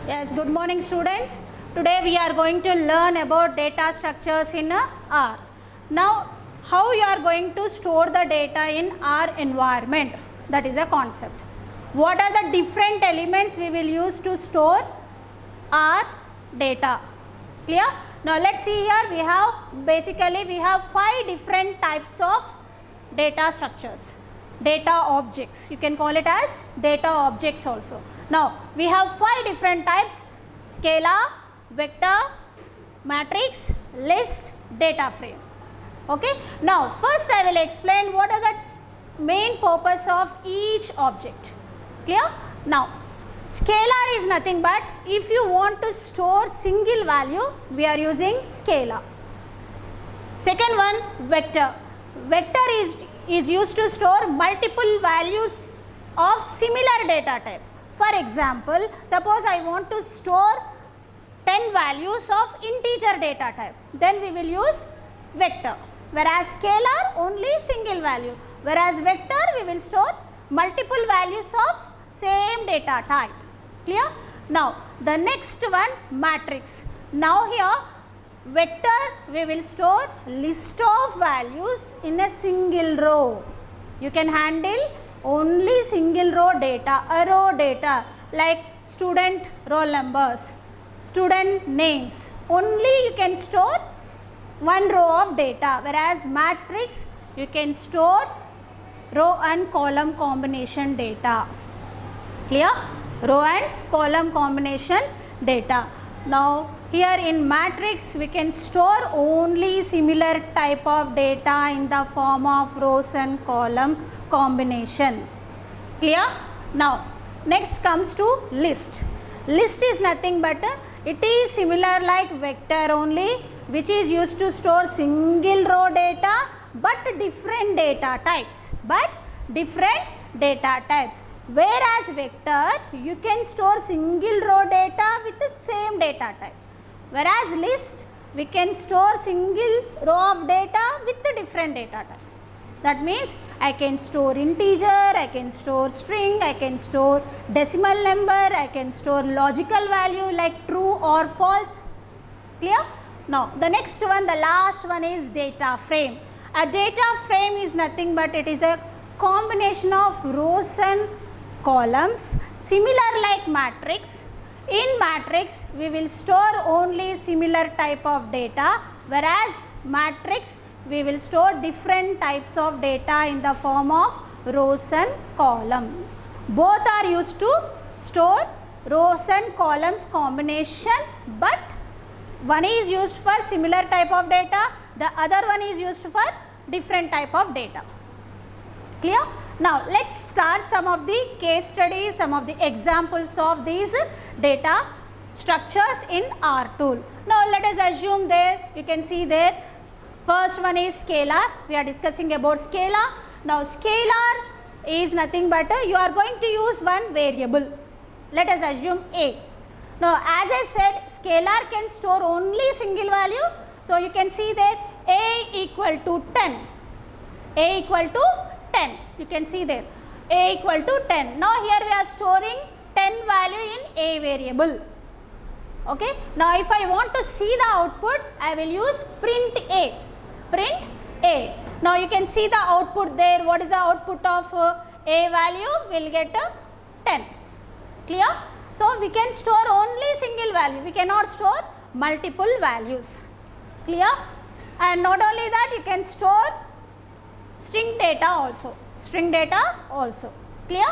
Yes, good morning students. Today we are going to learn about data structures in R. Now, how you are going to store the data in R environment, that is a concept. What are the different elements we will use to store R data? Clear? Now, let's see here, we have 5 different types of data structures. Data objects, you can call it as data objects also. Now, we have 5 different types: scalar, vector, matrix, list, data frame. Okay. Now, first I will explain what are the main purpose of each object. Clear? Now, scalar is nothing but if you want to store single value, we are using scalar. Second one, vector. Vector is used to store multiple values of similar data type. For example, suppose I want to store 10 values of integer data type, then we will use vector. Whereas scalar only single value, whereas vector we will store multiple values of same data type. Clear? Now, the next one, matrix. Now here, vector we will store list of values in a single row. You can handle only single row data, a row data like student roll numbers, student names. Only you can store one row of data, whereas matrix you can store row and column combination data. Clear? Row and column combination data. Now, here in matrix we can store only similar type of data in the form of rows and column combination. Clear? Now, next comes to list. List is nothing but it is similar like vector only, which is used to store single row data but different data types. Whereas vector you can store single row data with the same data type. Whereas list we can store single row of data with the different data type. That means I can store integer, I can store string, I can store decimal number, I can store logical value like true or false. Clear? Now, the next one, the last one is data frame. A data frame is nothing but it is a combination of rows and columns similar like matrix. In matrix we will store only similar type of data, whereas matrix we will store different types of data in the form of rows and column. Both are used to store rows and columns combination, but one is used for similar type of data, the other one is used for different type of data. Clear? Now, let's start some of the case studies, some of the examples of these data structures in R tool. Now, let us assume there, you can see there, first one is scalar. We are discussing about scalar. Now, scalar is nothing but you are going to use one variable. Let us assume A. Now, as I said, scalar can store only single value. So, you can see there A equal to 10. A equal to 10. You can see there A equal to 10. Now, here we are storing 10 value in A variable. Okay. Now, if I want to see the output, I will use print A. Print A. Now, you can see the output there. What is the output of A value? We will get 10. Clear? So, we can store only single value. We cannot store multiple values. Clear? And not only that, you can store string data also. String data also. Clear?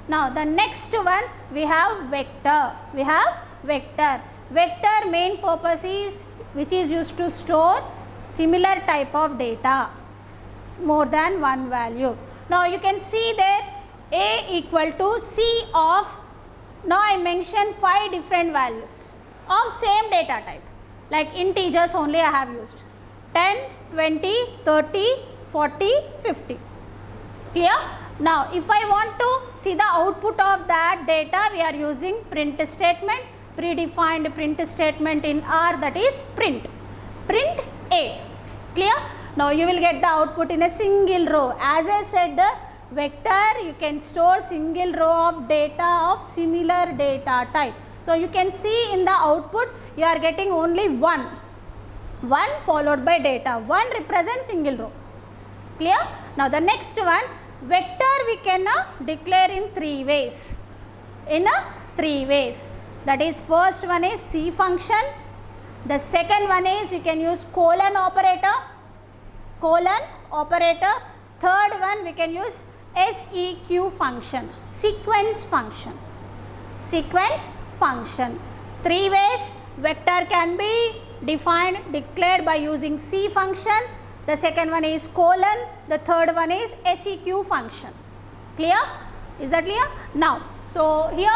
Now, the next one we have vector. We have vector. Vector main purpose is which is used to store similar type of data, more than one value. Now, you can see there A equal to C of, now I mentioned 5 different values of same data type, like integers only I have used 10, 20, 30, 40, 50. Clear? Now, if I want to see the output of that data, we are using print statement, predefined print statement in R, that is print. Print A. Clear? Now, you will get the output in a single row. As I said, vector you can store single row of data of similar data type. So you can see in the output you are getting only 1 followed by data. 1 represents single row. Clear? Now the next one, vector we can declare in 3 ways. That is, first one is C function. The second one is you can use colon operator. Third one we can use SEQ function, sequence function. 3 ways vector can be declared by using C function. The second one is colon. The third one is SEQ function. Clear? Is that clear? Now, so here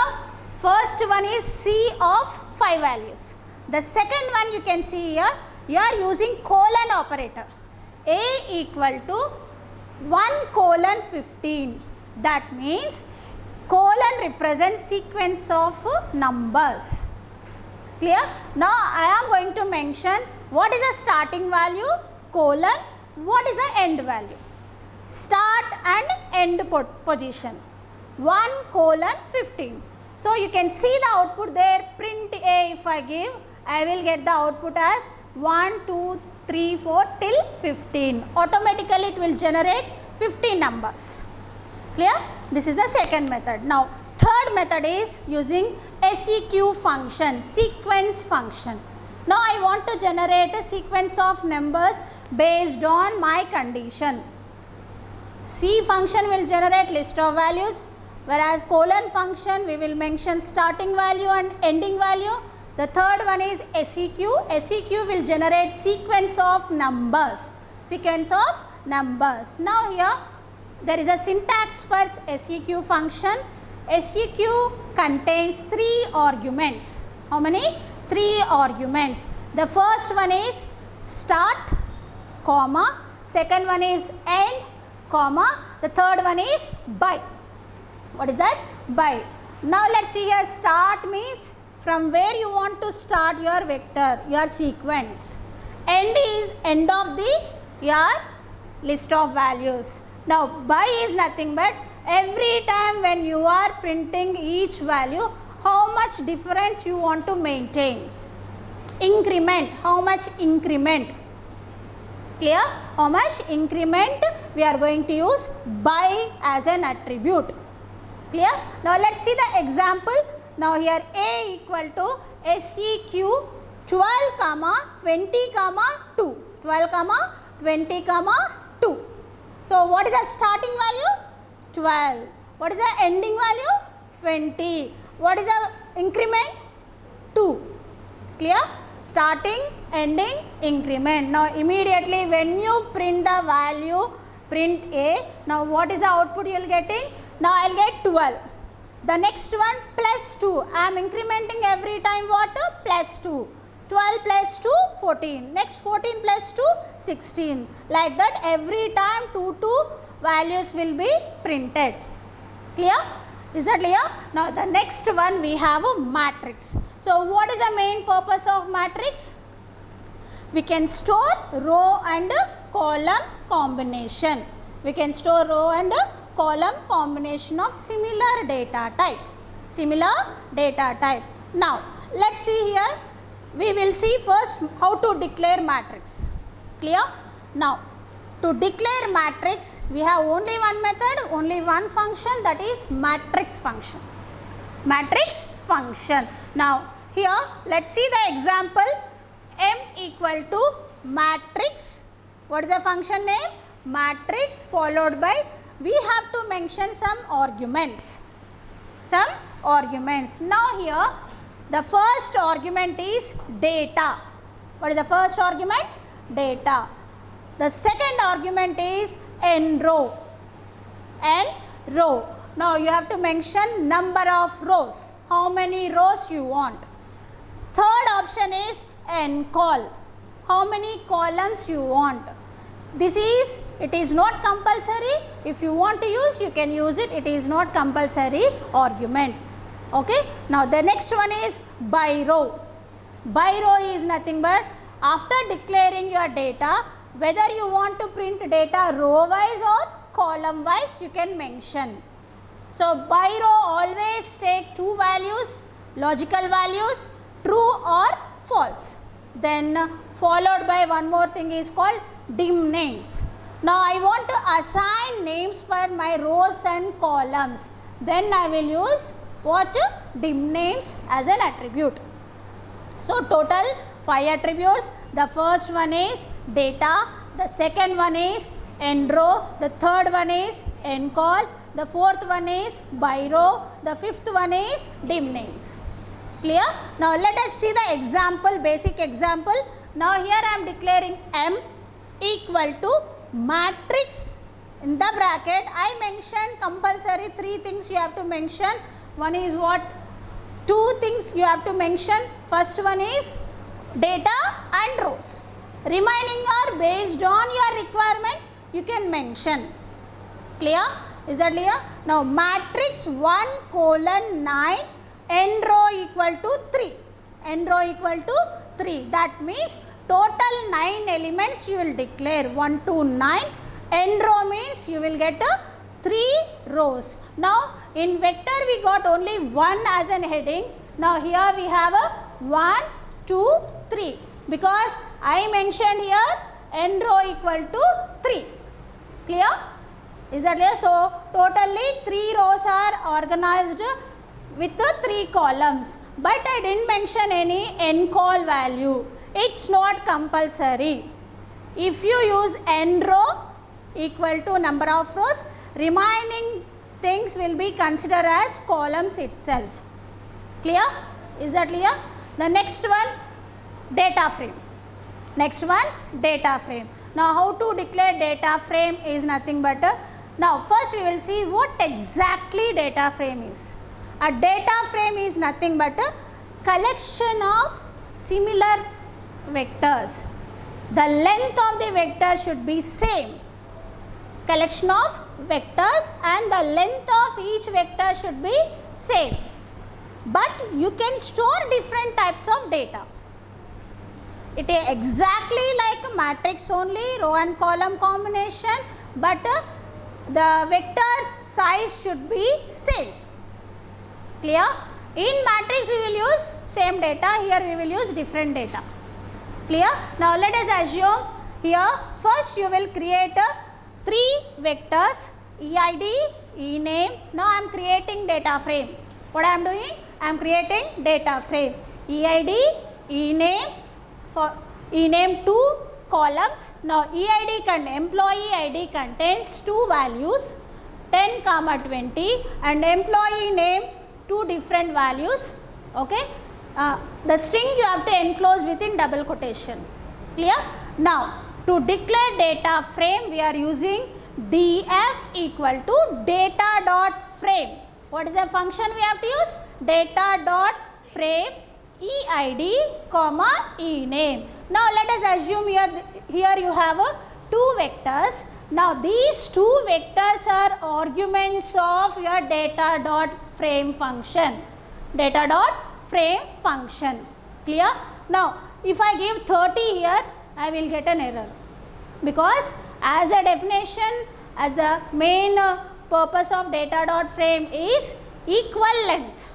first one is C of 5 values. The second one you can see here, you are using colon operator. A equal to 1:15. That means colon represents sequence of numbers. Clear? Now I am going to mention what is the starting value, colon, what is the end value. Start and end position. 1:15. So you can see the output there, print A if I give, I will get the output as 1, 2, 3, 4 till 15. Automatically it will generate 15 numbers. Clear? This is the second method. Now third method is using SEQ function, sequence function. Now I want to generate a sequence of numbers based on my condition. C function will generate list of values, whereas colon function we will mention starting value and ending value. The third one is SEQ. SEQ will generate sequence of numbers. Now here there is a syntax for SEQ function. SEQ contains 3 arguments. How many? 3 arguments. The first one is start, comma. Second one is end, comma. The third one is by. What is that? By. Now let's see here. Start means from where you want to start your vector, your sequence. End is end of your list of values. Now by is nothing but every time when you are printing each value, how much difference you want to maintain. Increment, how much increment. Clear? How much increment we are going to use by as an attribute. Clear? Now let's see the example. Now here A equal to SEQ 12, 20, 2. 12, 20, 2. So what is the starting value? 12. What is the ending value? 20. What is the increment? 2. Clear? Starting, ending, increment. Now immediately when you print the value, print A. Now what is the output you will getting? Now I will get 12. The next one plus 2. I am incrementing every time what? Plus 2. 12 plus 2, 14. Next 14 plus 2, 16. Like that every time 2 values will be printed. Clear? Is that clear? Now the next one we have a matrix. So what is the main purpose of matrix? We can store row and column combination. We can store row and column combination of similar data type. Now let's see here. We will see first how to declare matrix. Clear? Now to declare matrix we have only one method, only one function, that is matrix function. Now here let's see the example. M equal to matrix. What is the function name? Matrix followed by, we have to mention some arguments. Now here the first argument is data. What is the first argument? Data. The second argument is n row. Now you have to mention number of rows. How many rows you want. Third option is n col. How many columns you want. It is not compulsory. If you want to use, you can use it. It is not compulsory argument. Okay. Now the next one is by row. By row is nothing but after declaring your data, whether you want to print data row wise or column wise, you can mention. So by row always take 2 values. logical values, true or false. Then followed by one more thing is called dim names. Now I want to assign names for my rows and columns. Then I will use what? Dim names as an attribute. So total 5 attributes. The first one is data, the second one is end row, the third one is end call, the fourth one is by row, the fifth one is dim names. Clear? Now let us see the example, basic example. Now here I am declaring M equal to matrix. In the bracket I mentioned compulsory 3 things you have to mention. One is what? 2 things you have to mention. First one is data and rows. Remaining are based on your requirement, you can mention. Clear? Is that clear? Now matrix 1 colon 9, end row equal to 3. End row equal to 3. That means total 9 elements you will declare 1 to 9. End row means you will get 3 rows. Now in vector we got only 1 as an heading. Now here we have a 1, 2, 3 because I mentioned here end row equal to 3. Clear? Is that clear? So totally 3 rows are organized with 3 columns, but I didn't mention any end call value. It's not compulsory. If you use end row equal to number of rows, remaining things will be considered as columns itself. Clear? Is that clear? The next one, data frame. Next one, data frame. Now how to declare data frame is nothing but now first we will see what exactly data frame is. A data frame is nothing but a collection of similar vectors. The length of the vector should be same. Collection of vectors and the length of each vector should be same. But you can store different types of data. It is exactly like a matrix only, row and column combination, but the vector size should be same. Clear? In matrix we will use same data, here we will use different data. Clear? Now let us assume here first you will create 3 vectors, EID, ENAME. Now I am creating data frame. What I am doing? I am creating data frame. EID, ENAME, for ENAME 2 columns. Now EID employee ID contains 2 values 10, 20 and employee name 2 different values. Okay. The string you have to enclose within double quotation. Clear? Now to declare data frame we are using df equal to data dot frame. What is the function we have to use? Data dot frame EID comma ENAME. Now let us assume here you have 2 vectors. Now these 2 vectors are arguments of your data dot frame function. Data dot frame function. Clear? Now if I give 30 here, I will get an error because as a definition, as the main purpose of data dot frame is equal length.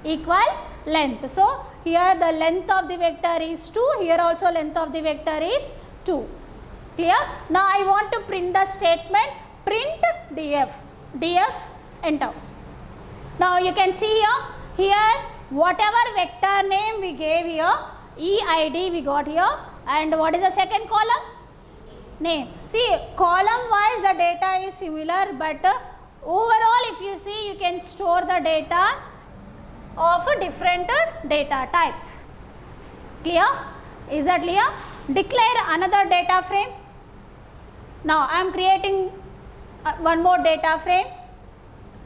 Equal length. So here the length of the vector is 2, here also length of the vector is 2. Clear? Now I want to print the statement print df. Df enter. Now you can see here whatever vector name we gave here, EID we got here, and what is the second column? Name. See, column wise the data is similar, but overall if you see, you can store the data of different data types. Clear? Is that clear? Declare another data frame. Now I am creating one more data frame.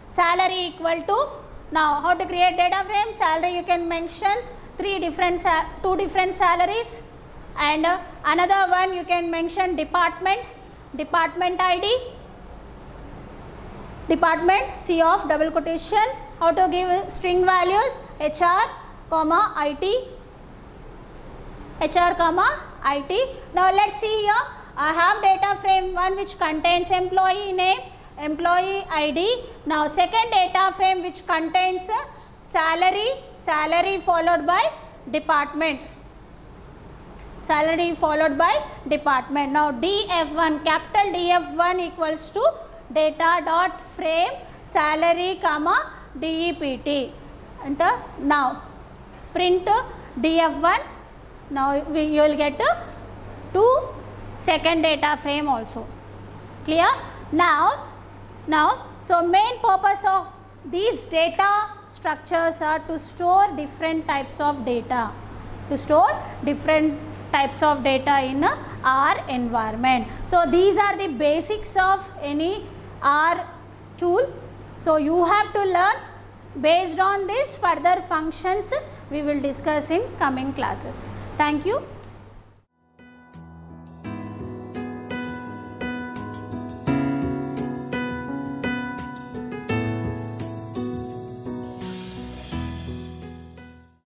Salary equal to, now how to create data frame? Salary you can mention 2 different salaries, and another one you can mention department ID, department C of double quotation. How to give string values? HR comma IT, HR comma IT. Now let's see here, I have data frame 1 which contains employee name, employee ID. Now second data frame which contains salary followed by department. Salary followed by department. Now df1, capital df1 equals to data dot frame salary comma dept. Enter. Now print df1. Now you will get to second data frame also. Clear? Now so main purpose of these data structures are to store different types of data. To store different types of data in R environment. So these are the basics of any R tool. So you have to learn. Based on this, further functions we will discuss in coming classes. Thank you.